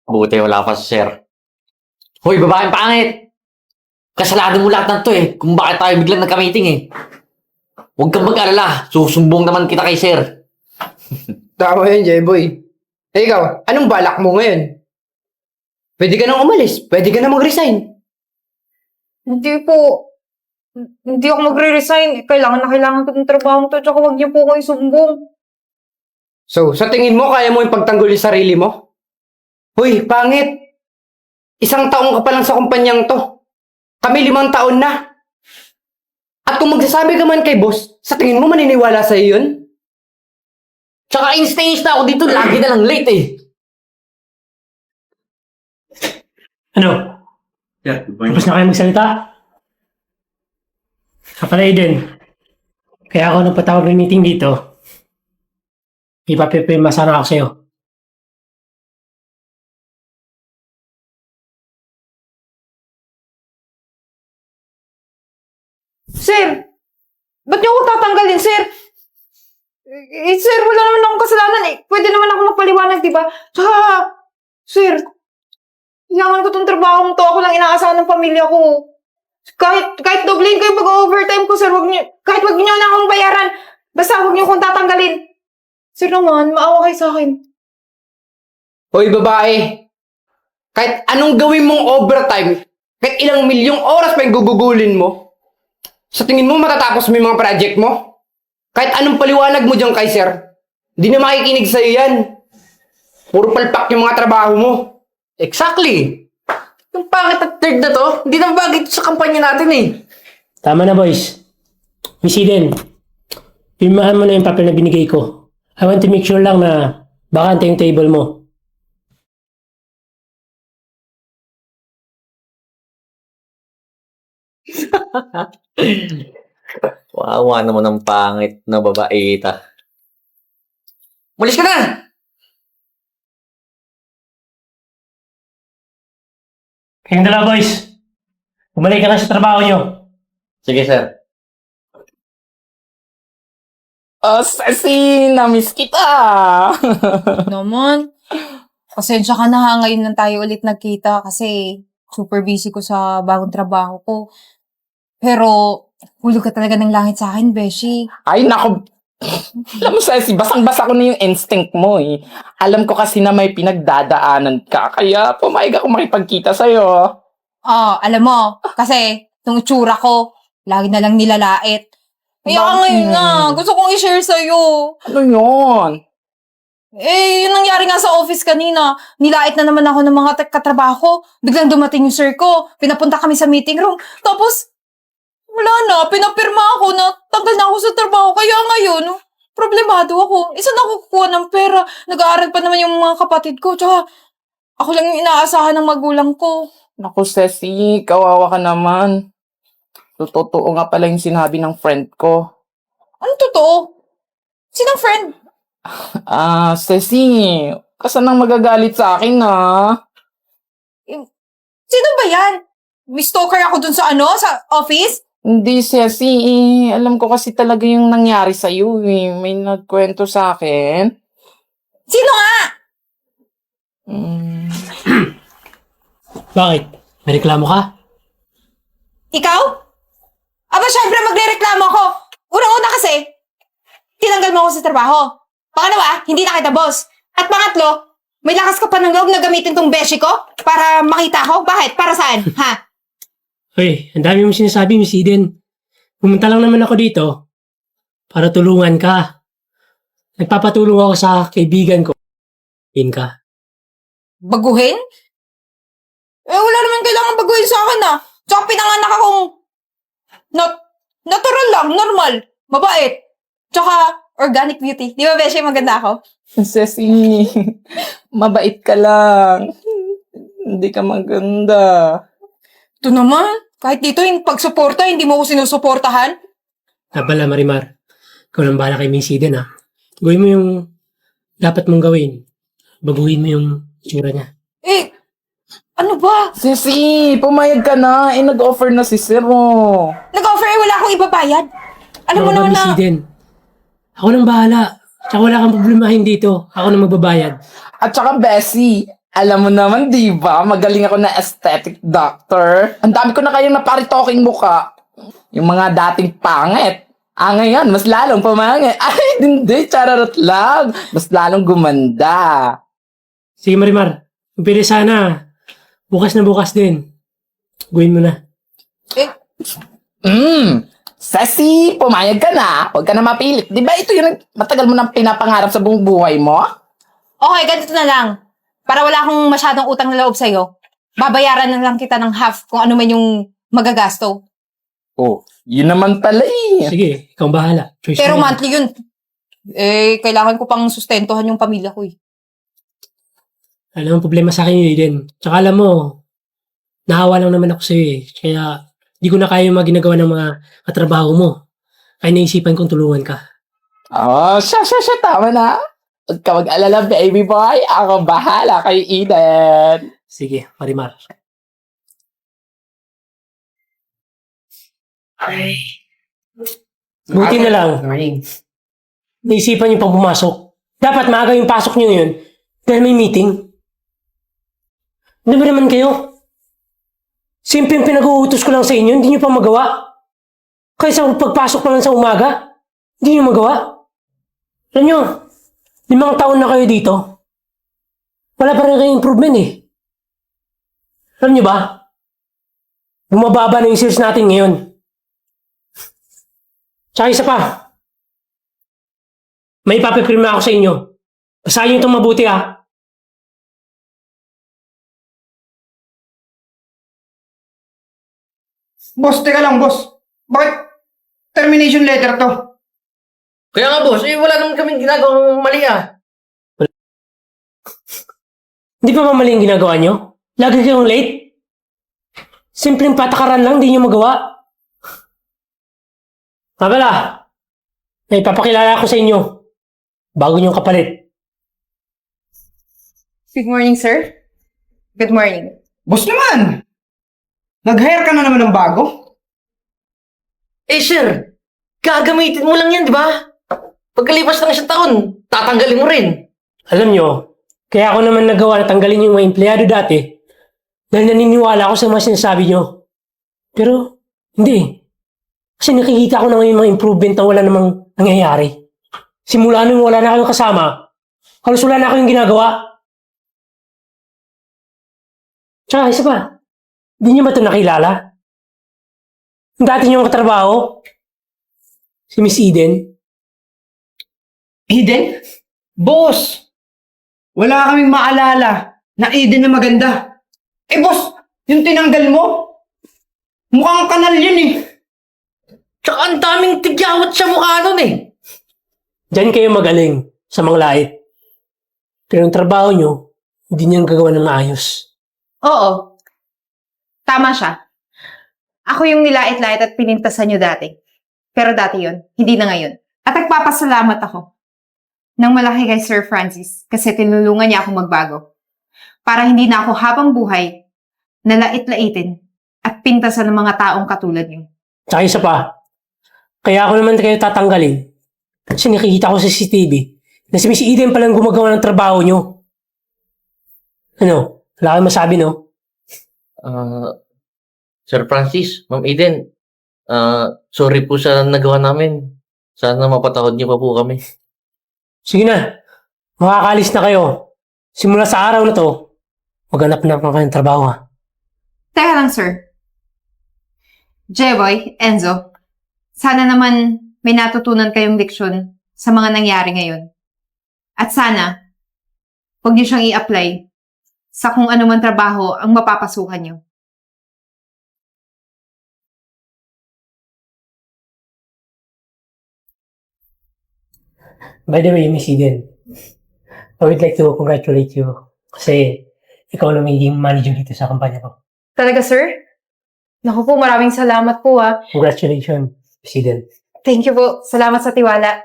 Buti wala pa si sir. Hoy, babaeng pangit! Kasalanan mo lahat ng to kung bakit tayo biglang nagka-meeting Huwag kang mag-alala, susumbong naman kita kay sir. Tama yun, Jeboy. Ikaw, anong balak mo ngayon? Pwede ka nang umalis. Pwede ka nang mag-resign. Hindi po. Hindi ako magre-resign. Kailangan ko ng trabaho to. Tsaka huwag niyo po ako isumbong. So, sa tingin mo, kaya mo yung pagtanggol yung sarili mo? Hoy, pangit! 1 taong ka pa lang sa kumpanyang to. Kami 5 taon na. At kung magsasabi ka man kay boss, sa tingin mo maniniwala sa'yo yun? Tsaka in-stage na ako dito, lagi na lang late Ano? Yeah, good morning. Tapos na kayo magsalita? Kapalay din. Kaya ako nagpatawag ng meeting dito. Ipapipirma sana ako sa'yo. Sir! Ba't niyo ako tatanggalin, sir? Sir, wala naman akong kasalanan Pwede naman ako magpaliwanag, di ba? Tsaka, sir, kailangan ko tong trabaho to. Ako lang inaasahan ng pamilya ko. Kahit doblein ko yung pag-overtime ko, sir, kahit wag niyo na akong bayaran. Basta wag niyo akong tatanggalin. Sir naman, maawa kayo sa akin. Hoy, babae! Kahit anong gawin mong overtime, kahit ilang milyong oras pa yung gugugulin mo, sa tingin mo matatapos mo yung mga project mo? Kahit anong paliwanag mo dyan kay sir, di na makikinig sa'yo yan. Puro palpak yung mga trabaho mo. Exactly! Yung pangit at third na to, hindi na bagay ito sa kampanya natin Tama na, boys. Miss Eden, pirmahan mo na yung papel na binigay ko. I want to make sure lang na bakante yung table mo. Wawa naman ang pangit na babaita. Malis ka na! Kayong dalawa, boys. Bumalik ka na sa trabaho nyo. Sige, sir. Oh, Ceci! Na-miss kita! Naman, pasensya ka na ha. Ngayon lang tayo ulit nagkita kasi super busy ko sa bagong trabaho ko. Pero, hulog ka talaga ng langit sa akin, Beshi. Ay, naku! Alam mo, Ceci, basang-basa ko na yung instinct mo Alam ko kasi na may pinagdadaanan ka, kaya pumayag ako makipagkita sa'yo. Alam mo, kasi nung itsura ko, lagi na lang nilalait. Kaya Bakit? ngayon nga, gusto kong i-share sa'yo. Ano yun? Yun nangyari nga sa office kanina. Nilait na naman ako ng mga katrabaho ko. Biglang dumating yung sir ko. Pinapunta kami sa meeting room. Tapos, wala na. Pinapirma ako na tanggal na ako sa trabaho. Kaya ngayon, problemado ako. Isa na ako kukuha ng pera. Nag-aaral pa naman yung mga kapatid ko. Tsaka, ako lang yung inaasahan ng magulang ko. Naku, Ceci, kawawa ka naman. Totoo nga pala yung sinabi ng friend ko. Ano totoo? Sinong friend? Ceci, kasan nang magagalit sa akin Sino ba yan? May stalker ako dun sa sa office? Hindi, Ceci, alam ko kasi talaga yung nangyari sa'yo May nagkwento sa akin. Sino nga? Bakit? May reklamo ka? Ikaw? Aba, syempre magre-reklamo ako. Unang-una kasi, tinanggal mo ako sa trabaho. Pangalawa, hindi na kita boss. At pangatlo, may lakas ka pa ng loob na gamitin tong beshi ko para makita ko? Bakit? Para saan? Ha? Hoy, ang dami mong sinasabi, Miss Eden. Pumunta lang naman ako dito para tulungan ka. Nagpapatulong ako sa kaibigan ko. Yun ka. Baguhin? Wala naman kailangan baguhin sa akin Tsaka pinanganak akong natural lang, normal, mabait. Tsaka organic beauty. Di ba, beshi, maganda ako? Ceci, mabait ka lang. Hindi ka maganda. Ito naman, kahit dito yung pagsuporta, hindi mo ko sinusuportahan. Pala, Marimar. Ikaw lang bahala kay Miss Eden, Gawin mo yung dapat mong gawin. Baguhin mo yung itsura niya. Ano ba? Ceci, pumayag ka na. Nag-offer na si Sir, Nag-offer wala akong ibabayad. Alam mo Ano ba, naman Miss na... Eden? Ako lang bahala. Tsaka wala kang problemahin dito. Ako na magbabayad. At saka, Bessie, Alam mo naman, di ba? Magaling ako na aesthetic doctor. Ang dami ko na kayong naparitoking muka. Yung mga dating pangit. Ngayon, mas lalong pumangit. Ay, hindi, chararot lang. Mas lalong gumanda. Sige, Marimar. Pwede sana. Bukas na bukas din. Gawin mo na. Sassy, pumayag ka na. Huwag ka na mapilit. Di ba ito yung matagal mo nang pinapangarap sa buong buhay mo? Okay, ganito na lang. Para wala akong masyadong utang na loob sa'yo, babayaran na lang kita ng half kung ano man yung magagasto. Oh, yun naman pala eh. Sige, ikaw ang bahala. Choice Pero mo yan. monthly yun. Kailangan ko pang sustentuhan yung pamilya ko eh. Alam mo, problema sa akin yun din. Tsaka alam mo, nahawa lang naman ako sa'yo eh. Kaya, di ko na kaya yung mga ginagawa ng mga katrabaho mo. Kaya naisipan kong tulungan ka. Oh, siya, tama na. Huwag ka mag-alala, baby boy. Ako bahala kay Eden. Sige, Marimar. Buti na lang. Naisipan niyo pang pumasok. Dapat maaga yung pasok niyo ngayon dahil may meeting. Ano ba naman kayo? Simpleng pinag-uutos ko lang sa inyo, hindi niyo pa magawa. Kaysa pagpasok pa lang sa umaga, hindi niyo magawa. Alam niyo, 5 taon na kayo dito. Wala pa rin kayong improvement eh. Alam niyo ba? Bumababa na yung sales natin ngayon. Tsaka isa pa. May ipapipirma ako sa inyo. Basahin niyo itong mabuti ha. Boss, teka lang, boss. Bakit termination letter to? Kaya nga boss, wala naman kaming ginagawang mali Hindi pa ba mali yung ginagawa niyo? Lagi kayong late? Simpleng patakaran lang, di niyo magawa. Mabala, may papakilala ko sa inyo. Bago niyong kapalit. Good morning, sir. Good morning. Boss naman! Nag-hire ka na naman ng bago? Sir, gagamitin mo lang yan, di ba? Pagkalipas ng 1 taon, tatanggalin mo rin. Alam niyo, kaya ako naman nagawa na tanggalin yung mga empleyado dati dahil naniniwala ako sa mga sinasabi niyo. Pero, hindi. Kasi nakikita ko na ngayon mga improvement na wala namang nangyayari. Simula nung wala na kayong kasama, halos wala na kayong ginagawa. Tsaka isa pa, di niyo ba ito nakilala? Yung dati niyong katrabaho, si Miss Eden. Eden? Boss! Wala kaming maalala na Eden na maganda. Boss, yung tinanggal mo, mukhang kanal yun eh. Tsaka ang daming tigyawat sa mukha nun eh. Diyan kayo magaling sa mga lait. Pero yung trabaho niyo, hindi niyo gagawa ng maayos. Oo. Tama siya. Ako yung nilait-lait at pinintasan niyo dati. Pero dati yon, hindi na ngayon. At nagpapasalamat ako ng malaki kay Sir Francis kasi tinulungan niya ako magbago. Para hindi na ako habang buhay nalait-laitin at pintasan ng mga taong katulad niyo. Tsaka isa pa, kaya ako naman kayo tatanggalin. Kasi nakikita ko sa CCTV na si Miss Eden palang gumagawa ng trabaho niyo. Ano? Wala kayong masabi, no? Sir Francis, Ma'am Eden, sorry po sa nagawa namin. Sana mapatawad niyo pa po kami. Sige na. Makakalis na kayo. Simula sa araw na to, maghanap na ng kayong trabaho, ha? Teka lang, sir. Jeboy, Enzo, sana naman may natutunan kayong leksyon sa mga nangyari ngayon. At sana, huwag niyo siyang i-apply sa kung ano man trabaho ang mapapasukan niyo. By the way, Miss Eden, I would like to congratulate you kasi ikaw na magiging manager dito sa kumpanya ko. Talaga, sir? Naku po, maraming salamat po, ha. Congratulations, Miss Eden. Thank you po. Salamat sa tiwala.